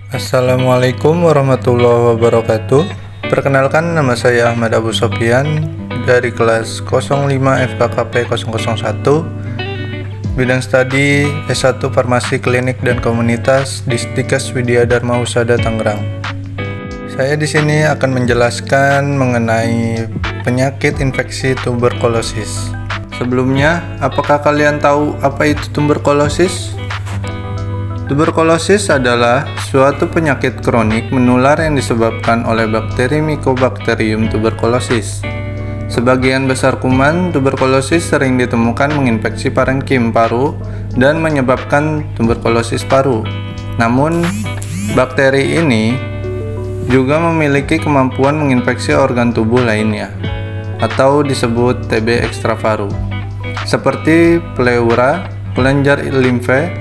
Assalamualaikum warahmatullahi wabarakatuh. Perkenalkan, nama saya Ahmad Abu Sofyan dari kelas 05 FKKP 001, bidang studi S1 Farmasi Klinik dan Komunitas di Stikes Widya Dharma Husada Tangerang. Saya di sini akan menjelaskan mengenai penyakit infeksi tuberkulosis. Sebelumnya, apakah kalian tahu apa itu tuberkulosis? Tuberkulosis adalah suatu penyakit kronik menular yang disebabkan oleh bakteri Mycobacterium tuberculosis. Sebagian besar kuman tuberkulosis sering ditemukan menginfeksi parenkim paru dan menyebabkan tuberkulosis paru. Namun, bakteri ini juga memiliki kemampuan menginfeksi organ tubuh lainnya, atau disebut TB ekstraparu, seperti pleura, kelenjar limfe,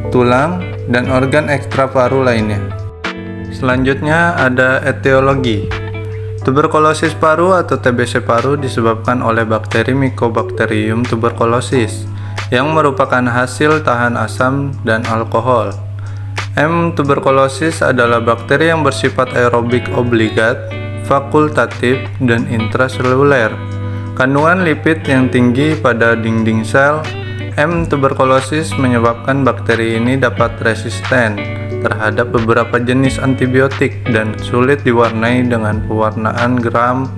tulang, dan organ ekstraparu lainnya. Selanjutnya ada etiologi. Tuberkulosis paru atau TBC paru disebabkan oleh bakteri Mycobacterium tuberculosis yang merupakan hasil tahan asam dan alkohol. M. tuberkulosis adalah bakteri yang bersifat aerobik obligat, fakultatif, dan intraseluler. Kandungan lipid yang tinggi pada dinding sel. M. tuberkulosis menyebabkan bakteri ini dapat resisten terhadap beberapa jenis antibiotik dan sulit diwarnai dengan pewarnaan geram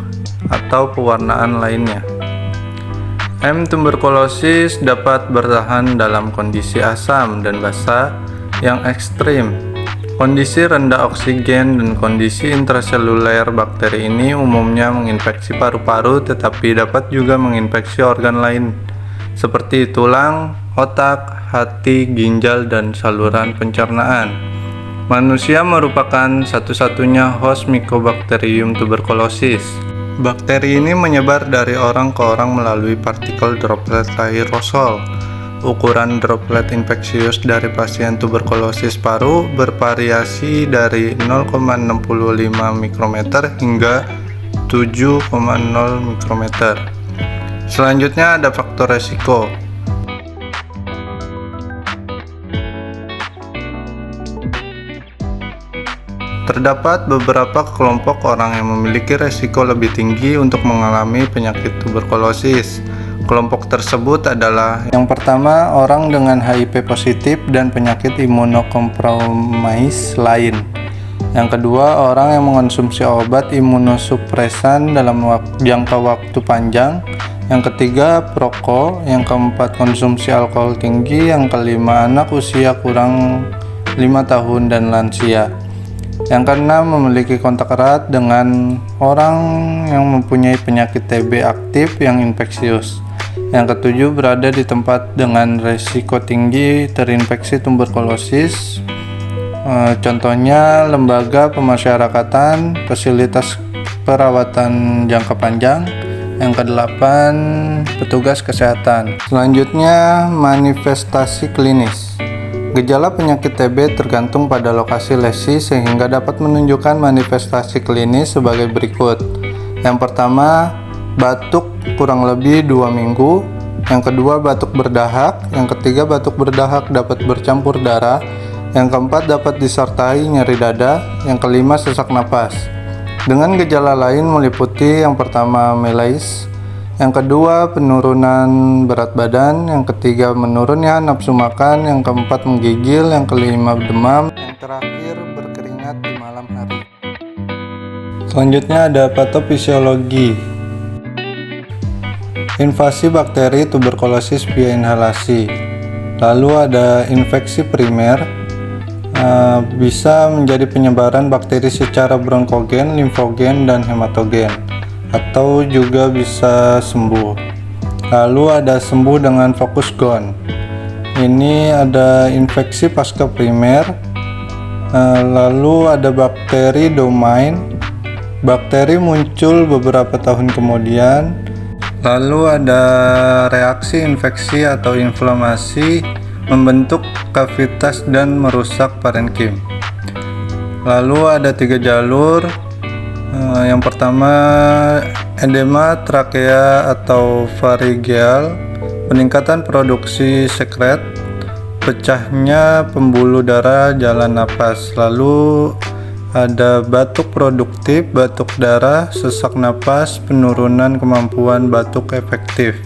atau pewarnaan lainnya. M. tuberkulosis dapat bertahan dalam kondisi asam dan basa yang ekstrim. Kondisi rendah oksigen dan kondisi intraseluler bakteri ini umumnya menginfeksi paru-paru, tetapi dapat juga menginfeksi organ lain seperti tulang, otak, hati, ginjal, dan saluran pencernaan. Manusia merupakan satu-satunya host Mycobacterium tuberculosis. Bakteri ini menyebar dari orang ke orang melalui partikel droplet aerosol. Ukuran droplet infeksius dari pasien tuberkulosis paru bervariasi dari 0,65 mikrometer hingga 7,0 mikrometer. Selanjutnya ada faktor resiko. Terdapat beberapa kelompok orang yang memiliki resiko lebih tinggi untuk mengalami penyakit tuberkulosis. Kelompok tersebut adalah: yang pertama, orang dengan HIV positif dan penyakit imunokompromis lain. Yang kedua, orang yang mengonsumsi obat imunosupresan dalam jangka waktu panjang. Yang ketiga, perokok. Yang keempat, konsumsi alkohol tinggi. Yang kelima, anak usia kurang 5 tahun dan lansia. Yang keenam, memiliki kontak erat dengan orang yang mempunyai penyakit TB aktif yang infeksius. Yang ketujuh, berada di tempat dengan risiko tinggi terinfeksi tuberkulosis. Contohnya, lembaga pemasyarakatan, fasilitas perawatan jangka panjang. Yang kedelapan, petugas kesehatan. Selanjutnya, manifestasi klinis. Gejala penyakit TB tergantung pada lokasi lesi sehingga dapat menunjukkan manifestasi klinis sebagai berikut. Yang pertama, batuk kurang lebih 2 minggu. Yang kedua, batuk berdahak. Yang ketiga, batuk berdahak dapat bercampur darah. Yang keempat, dapat disertai nyeri dada. Yang kelima, sesak napas. Dengan gejala lain meliputi: yang pertama, malaise, yang kedua, penurunan berat badan, yang ketiga, menurunnya nafsu makan, yang keempat, menggigil, yang kelima, demam, yang terakhir, berkeringat di malam hari. Selanjutnya ada patofisiologi. Invasi bakteri tuberkulosis via inhalasi. Lalu ada infeksi primer. Bisa menjadi penyebaran bakteri secara bronkogen, limfogen, dan hematogen, atau juga bisa sembuh. Lalu ada sembuh dengan fokus GON. Ini ada infeksi pasca primer. Lalu ada bakteri domain. Bakteri muncul beberapa tahun kemudian. Lalu ada reaksi infeksi atau inflamasi membentuk kavitas dan merusak parenkim. Lalu ada 3 jalur. Yang pertama, edema trakea atau pharyngeal, peningkatan produksi sekret. pecahnya pembuluh darah jalan napas. Lalu ada batuk produktif, batuk darah, sesak napas, penurunan kemampuan batuk efektif.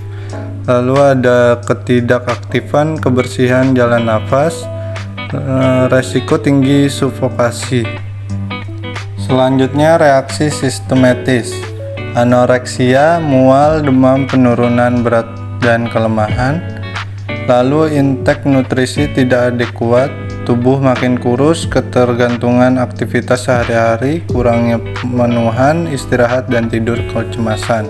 Lalu ada ketidakaktifan kebersihan jalan nafas, resiko tinggi sufokasi. Selanjutnya reaksi sistematis, anoreksia, mual, demam, penurunan berat dan kelemahan. Lalu intake nutrisi tidak adekuat, tubuh makin kurus, ketergantungan aktivitas sehari-hari, kurangnya pemenuhan, istirahat dan tidur, kecemasan,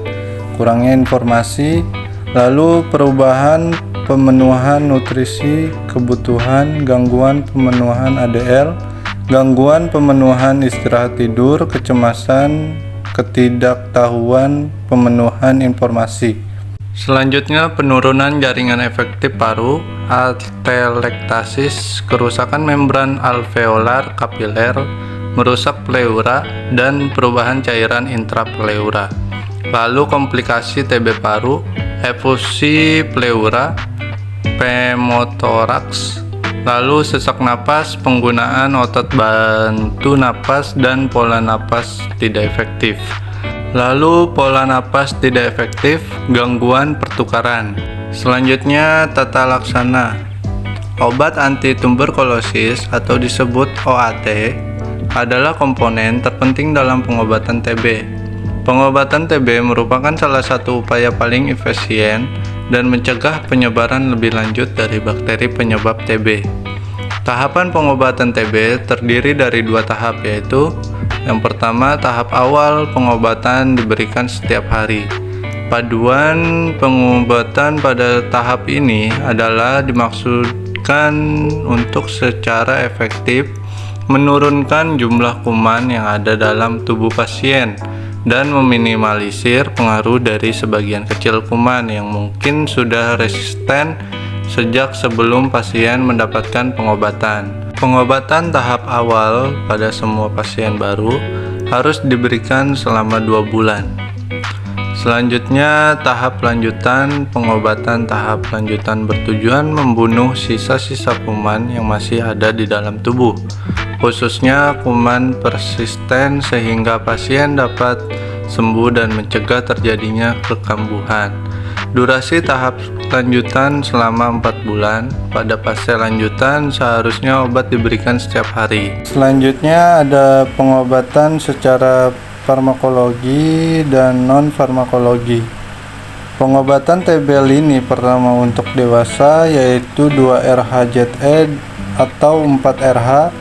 kurangnya informasi. Lalu perubahan pemenuhan nutrisi kebutuhan, gangguan pemenuhan ADL, gangguan pemenuhan istirahat tidur, kecemasan, ketidaktahuan pemenuhan informasi. Selanjutnya penurunan jaringan efektif paru, atelektasis, kerusakan membran alveolar kapiler, merusak pleura, dan perubahan cairan intrapleura. Lalu komplikasi TB paru, efusi pleura, pneumothorax, lalu sesak napas, penggunaan otot bantu napas, dan pola napas tidak efektif. Lalu pola napas tidak efektif, gangguan pertukaran. Selanjutnya tata laksana. Obat anti tuberkulosis atau disebut OAT adalah komponen terpenting dalam pengobatan TB. Pengobatan TB merupakan salah satu upaya paling efisien dan mencegah penyebaran lebih lanjut dari bakteri penyebab TB. Tahapan pengobatan TB terdiri dari 2 tahap, yaitu yang pertama, tahap awal pengobatan diberikan setiap hari. Paduan pengobatan pada tahap ini adalah dimaksudkan untuk secara efektif menurunkan jumlah kuman yang ada dalam tubuh pasien dan meminimalisir pengaruh dari sebagian kecil kuman yang mungkin sudah resisten sejak sebelum pasien mendapatkan pengobatan. Pengobatan tahap awal pada semua pasien baru harus diberikan selama 2 bulan. Selanjutnya, tahap lanjutan. Pengobatan tahap lanjutan bertujuan membunuh sisa-sisa kuman yang masih ada di dalam tubuh, khususnya kuman persisten, sehingga pasien dapat sembuh dan mencegah terjadinya kekambuhan. Durasi tahap lanjutan selama 4 bulan. Pada fase lanjutan seharusnya obat diberikan setiap hari. Selanjutnya ada pengobatan secara farmakologi dan non-farmakologi. Pengobatan TB lini pertama untuk dewasa yaitu 2-RHZE atau 4-RH,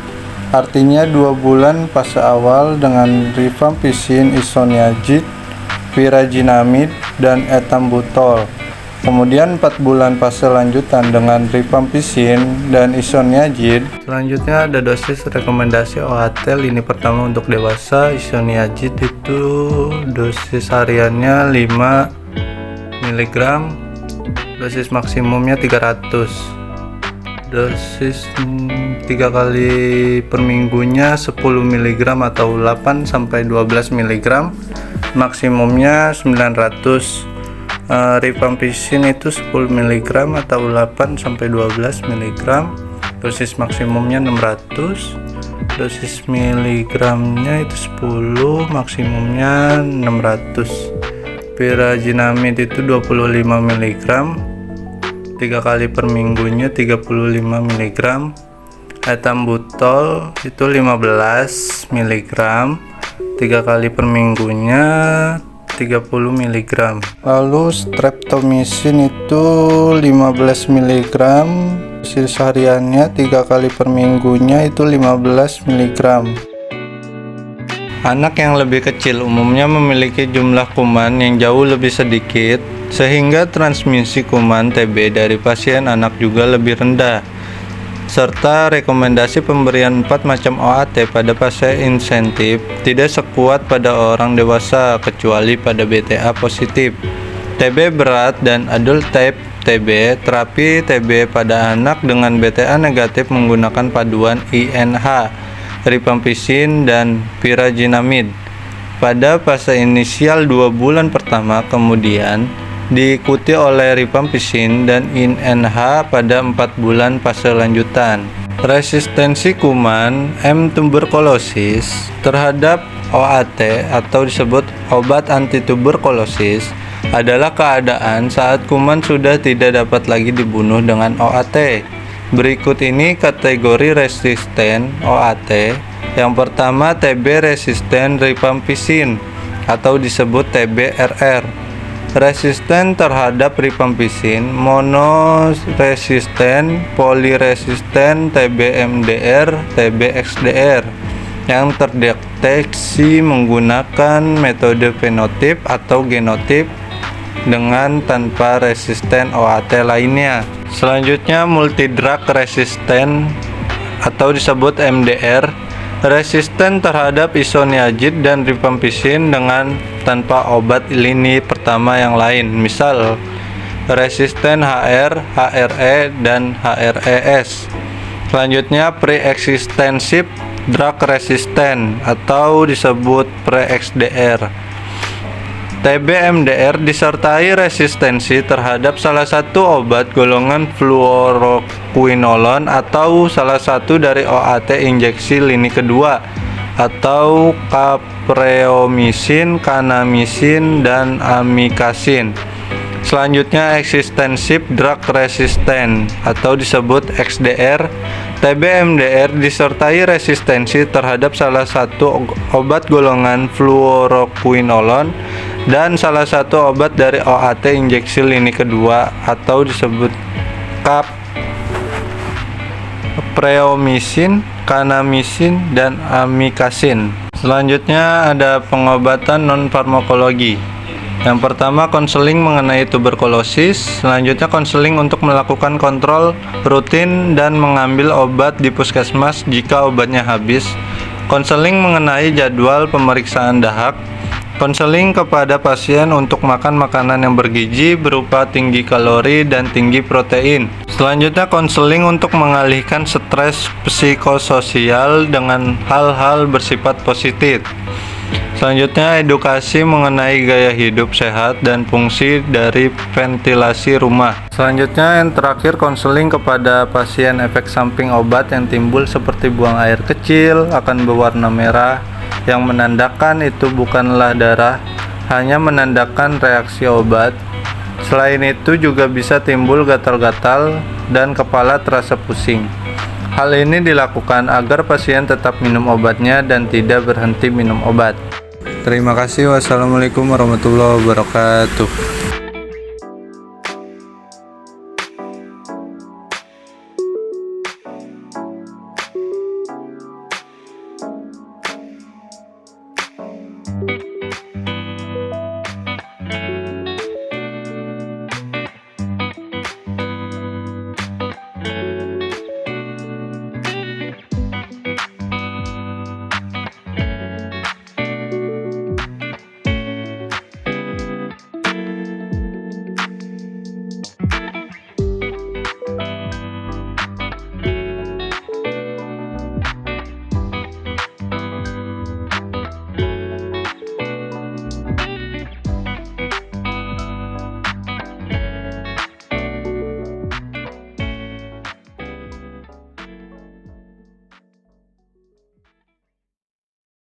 artinya 2 bulan fase awal dengan rifampicin, isoniazid, pirazinamid, dan etambutol. Kemudian 4 bulan fase lanjutan dengan rifampicin dan isoniazid. Selanjutnya ada dosis rekomendasi OAT lini pertama untuk dewasa. Isoniazid itu dosis hariannya 5 mg, dosis maksimumnya 300. Dosis 3 kali per minggunya 10 mg atau 8 sampai 12 mg, maksimumnya 900. Rifampicin itu 10 mg atau 8 sampai 12 mg, dosis maksimumnya 600. Dosis miligramnya itu 10, maksimumnya 600. Pirazinamid itu 25 mg, 3 kali per minggunya 35 mg. Etambutol itu 15 mg, 3 kali per minggunya 30 mg. Lalu streptomycin itu 15 mg, dosis hariannya 3 kali per minggunya itu 15 mg. Anak yang lebih kecil umumnya memiliki jumlah kuman yang jauh lebih sedikit, sehingga transmisi kuman TB dari pasien anak juga lebih rendah. Serta rekomendasi pemberian 4 macam OAT pada fase insentif tidak sekuat pada orang dewasa kecuali pada BTA positif, TB berat, dan adult type TB. Terapi TB pada anak dengan BTA negatif menggunakan paduan INH, rifampicin, dan pirazinamid pada fase inisial 2 bulan pertama. Kemudian diikuti oleh rifampicin dan INH pada 4 bulan fase lanjutan. Resistensi kuman M. tuberkulosis terhadap OAT atau disebut obat antituberkulosis adalah keadaan saat kuman sudah tidak dapat lagi dibunuh dengan OAT. Berikut ini kategori resisten OAT. Yang pertama, TB resisten rifampicin atau disebut TBRR. Resisten terhadap rifampicin, monoresisten, poliresisten, TBMDR, TBXDR yang terdeteksi menggunakan metode fenotip atau genotip dengan tanpa resisten OAT lainnya. Selanjutnya, multidrug resisten atau disebut MDR, resisten terhadap isoniazid dan rifampicin dengan tanpa obat lini pertama yang lain, misal resisten HR, HRE, dan HRES. Selanjutnya, pre-extensive drug resistant atau disebut pre-XDR. TBMDR disertai resistensi terhadap salah satu obat golongan fluoroquinolone atau salah satu dari OAT injeksi lini kedua atau capreomycin, kanamycin, dan amikacin. Selanjutnya, extensive drug resistant atau disebut XDR. TBMDR disertai resistensi terhadap salah satu obat golongan fluoroquinolone dan salah satu obat dari OAT injeksi lini kedua atau disebut capreomycin, kanamycin, dan amikacin. Selanjutnya ada pengobatan non-farmakologi. Yang pertama, konseling mengenai tuberkulosis. Selanjutnya, konseling untuk melakukan kontrol rutin dan mengambil obat di puskesmas jika obatnya habis. Konseling mengenai jadwal pemeriksaan dahak. Konseling kepada pasien untuk makan makanan yang bergizi berupa tinggi kalori dan tinggi protein. Selanjutnya, konseling untuk mengalihkan stres psikososial dengan hal-hal bersifat positif. Selanjutnya, edukasi mengenai gaya hidup sehat dan fungsi dari ventilasi rumah. Selanjutnya, yang terakhir, konseling kepada pasien efek samping obat yang timbul seperti buang air kecil, akan berwarna merah, yang menandakan itu bukanlah darah, hanya menandakan reaksi obat. Selain itu juga bisa timbul gatal-gatal dan kepala terasa pusing. Hal ini dilakukan agar pasien tetap minum obatnya dan tidak berhenti minum obat. Terima kasih. Wassalamualaikum warahmatullahi wabarakatuh.